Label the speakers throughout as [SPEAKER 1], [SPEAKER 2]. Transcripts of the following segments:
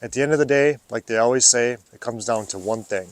[SPEAKER 1] At the end of the day, like they always say, it comes down to one thing: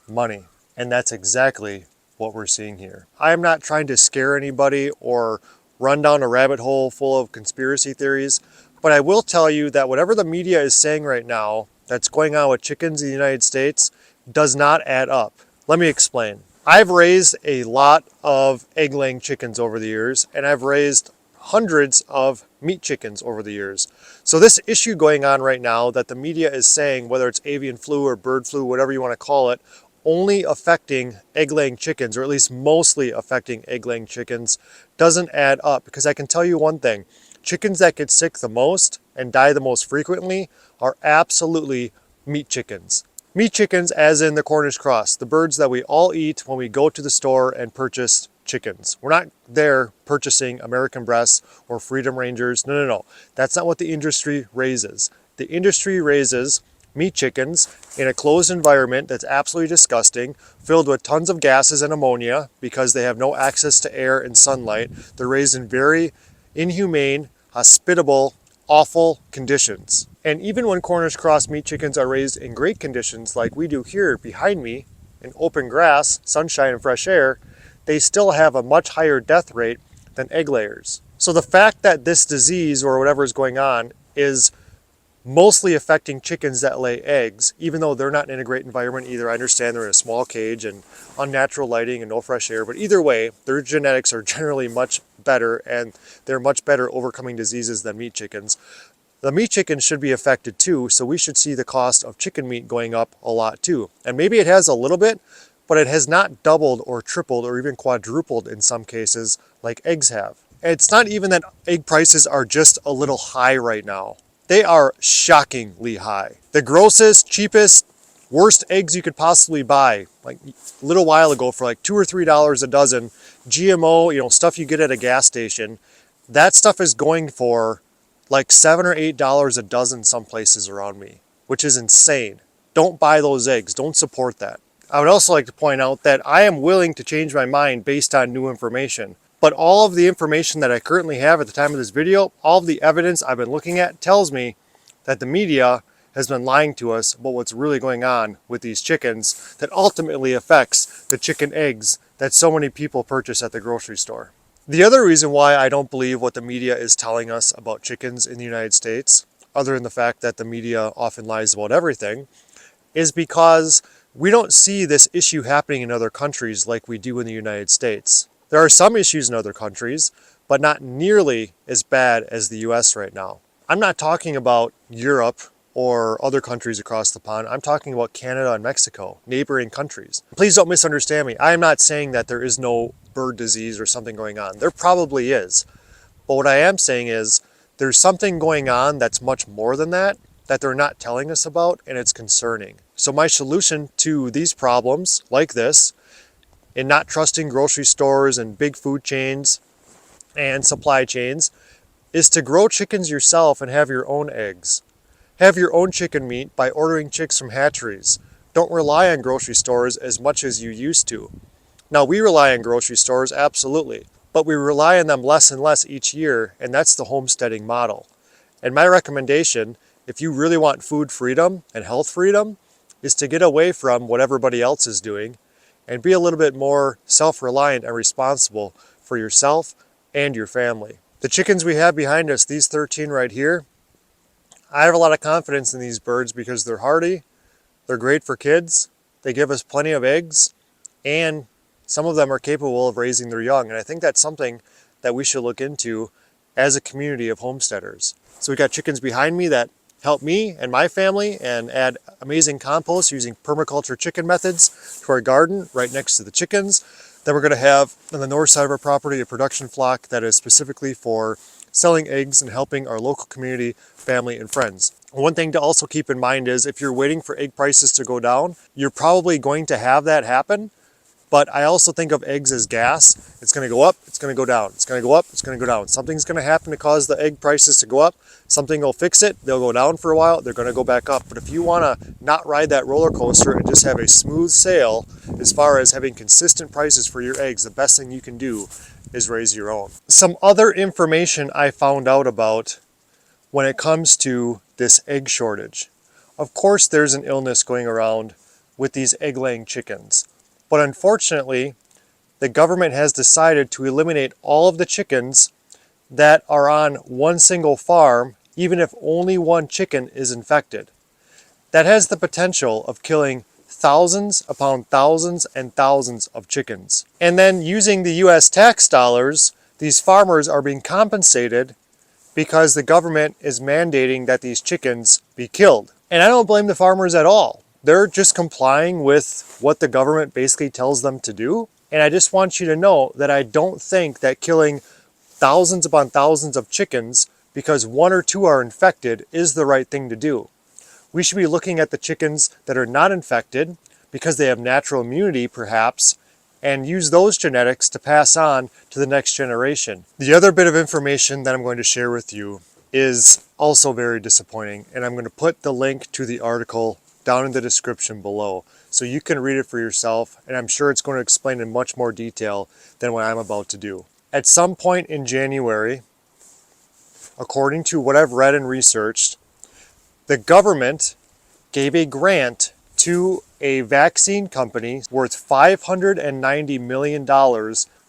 [SPEAKER 1] money. And that's exactly what we're seeing here. I am not trying to scare anybody or run down a rabbit hole full of conspiracy theories, but I will tell you that whatever the media is saying right now that's going on with chickens in the United States does not add up. Let me explain. I've raised a lot of egg-laying chickens over the years, and I've raised hundreds of meat chickens over the years. So this issue going on right now that the media is saying, whether it's avian flu or bird flu, whatever you want to call it, only affecting egg-laying chickens, or at least mostly affecting egg-laying chickens, doesn't add up. Because I can tell you one thing: chickens that get sick the most and die the most frequently are absolutely meat chickens. Meat chickens as in the Cornish cross, the birds that we all eat when we go to the store and purchase chickens. We're not there purchasing American breasts or Freedom Rangers. No. That's not what the industry raises. The industry raises meat chickens in a closed environment that's absolutely disgusting, filled with tons of gases and ammonia because they have no access to air and sunlight. They're raised in very inhumane, hospitable, awful conditions. And even when Cornish cross meat chickens are raised in great conditions like we do here behind me, in open grass, sunshine and fresh air, they still have a much higher death rate than egg layers. So the fact that this disease or whatever is going on is mostly affecting chickens that lay eggs, even though they're not in a great environment either. I understand they're in a small cage and unnatural lighting and no fresh air, but either way, their genetics are generally much better and they're much better overcoming diseases than meat chickens. The meat chickens should be affected too, so we should see the cost of chicken meat going up a lot too. And maybe it has a little bit, but it has not doubled or tripled or even quadrupled in some cases like eggs have. And it's not even that egg prices are just a little high right now. They are shockingly high. The grossest, cheapest, worst eggs you could possibly buy, like a little while ago for like $2 or $3 a dozen, GMO, stuff you get at a gas station, that stuff is going for like $7 or $8 a dozen some places around me, which is insane. Don't buy those eggs. Don't support that. I would also like to point out that I am willing to change my mind based on new information. But all of the information that I currently have at the time of this video, all of the evidence I've been looking at tells me that the media has been lying to us about what's really going on with these chickens that ultimately affects the chicken eggs that so many people purchase at the grocery store. The other reason why I don't believe what the media is telling us about chickens in the United States, other than the fact that the media often lies about everything, is because we don't see this issue happening in other countries like we do in the United States. There are some issues in other countries, but not nearly as bad as the US right now. I'm not talking about Europe or other countries across the pond. I'm talking about Canada and Mexico, neighboring countries. Please don't misunderstand me. I am not saying that there is no bird disease or something going on. There probably is. But what I am saying is there's something going on that's much more than that they're not telling us about, and it's concerning. So my solution to these problems like this, in not trusting grocery stores and big food chains and supply chains, is to grow chickens yourself and have your own eggs. Have your own chicken meat by ordering chicks from hatcheries. Don't rely on grocery stores as much as you used to. Now, we rely on grocery stores, absolutely, but we rely on them less and less each year, and that's the homesteading model. And my recommendation, if you really want food freedom and health freedom, is to get away from what everybody else is doing and be a little bit more self-reliant and responsible for yourself and your family. The chickens we have behind us, these 13 right here, I have a lot of confidence in these birds because they're hardy, they're great for kids, they give us plenty of eggs, and some of them are capable of raising their young. And I think that's something that we should look into as a community of homesteaders. So we got chickens behind me that help me and my family and add amazing compost using permaculture chicken methods to our garden right next to the chickens. Then we're going to have on the north side of our property a production flock that is specifically for selling eggs and helping our local community, family, and friends. One thing to also keep in mind is if you're waiting for egg prices to go down, you're probably going to have that happen. But I also think of eggs as gas. It's going to go up, it's going to go down. It's going to go up, it's going to go down. Something's going to happen to cause the egg prices to go up. Something will fix it. They'll go down for a while. They're going to go back up. But if you want to not ride that roller coaster and just have a smooth sail as far as having consistent prices for your eggs, the best thing you can do is raise your own. Some other information I found out about when it comes to this egg shortage. Of course there's an illness going around with these egg-laying chickens, but unfortunately the government has decided to eliminate all of the chickens that are on one single farm, even if only one chicken is infected. That has the potential of killing thousands upon thousands and thousands of chickens. And then using the US tax dollars, these farmers are being compensated because the government is mandating that these chickens be killed. And I don't blame the farmers at all. They're just complying with what the government basically tells them to do. And I just want you to know that I don't think that killing thousands upon thousands of chickens because one or two are infected is the right thing to do. We should be looking at the chickens that are not infected because they have natural immunity perhaps, and use those genetics to pass on to the next generation. The other bit of information that I'm going to share with you is also very disappointing, and I'm going to put the link to the article down in the description below so you can read it for yourself, and I'm sure it's going to explain in much more detail than what I'm about to do. At some point in January, according to what I've read and researched, the government gave a grant to a vaccine company worth $590 million,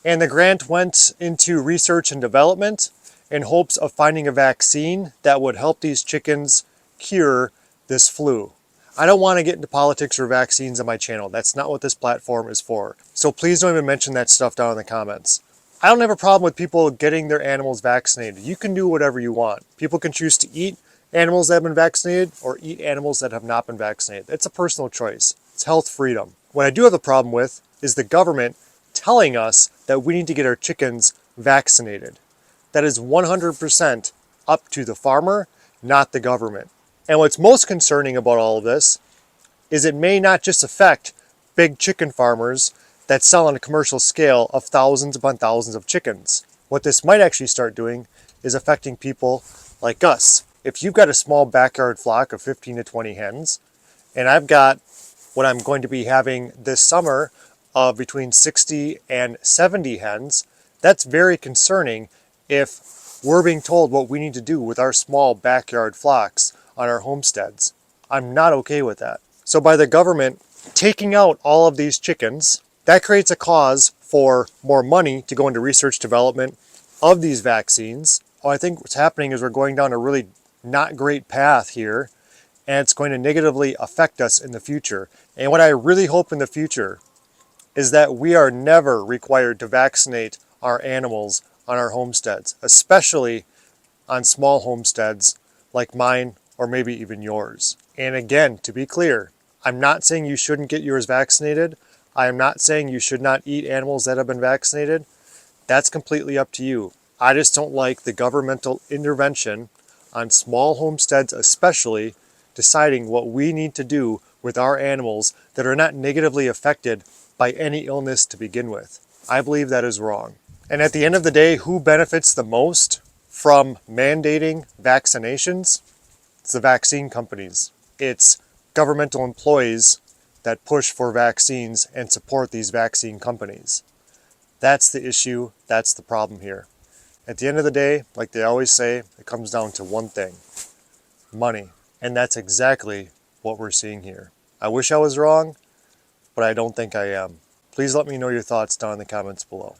[SPEAKER 1] and the grant went into research and development in hopes of finding a vaccine that would help these chickens cure this flu. I don't want to get into politics or vaccines on my channel. That's not what this platform is for. So please don't even mention that stuff down in the comments. I don't have a problem with people getting their animals vaccinated. You can do whatever you want. People can choose to eat animals that have been vaccinated or eat animals that have not been vaccinated. It's a personal choice. It's health freedom. What I do have a problem with is the government telling us that we need to get our chickens vaccinated. That is 100% up to the farmer, not the government. And what's most concerning about all of this is it may not just affect big chicken farmers that sell on a commercial scale of thousands upon thousands of chickens. What this might actually start doing is affecting people like us. If you've got a small backyard flock of 15 to 20 hens, and I've got what I'm going to be having this summer of between 60 and 70 hens, that's very concerning if we're being told what we need to do with our small backyard flocks on our homesteads. I'm not okay with that. So by the government taking out all of these chickens, that creates a cause for more money to go into research development of these vaccines. I think what's happening is we're going down a really not great path here, and it's going to negatively affect us in the future. And what I really hope in the future is that we are never required to vaccinate our animals on our homesteads, especially on small homesteads like mine or maybe even yours. And again, to be clear, I'm not saying you shouldn't get yours vaccinated. I am not saying you should not eat animals that have been vaccinated. That's completely up to you. I just don't like the governmental intervention on small homesteads, especially deciding what we need to do with our animals that are not negatively affected by any illness to begin with. I believe that is wrong. And at the end of the day, who benefits the most from mandating vaccinations? It's the vaccine companies. It's governmental employees that push for vaccines and support these vaccine companies. That's the issue. That's the problem here. At the end of the day, like they always say, it comes down to one thing: money. And that's exactly what we're seeing here. I wish I was wrong, but I don't think I am. Please let me know your thoughts down in the comments below.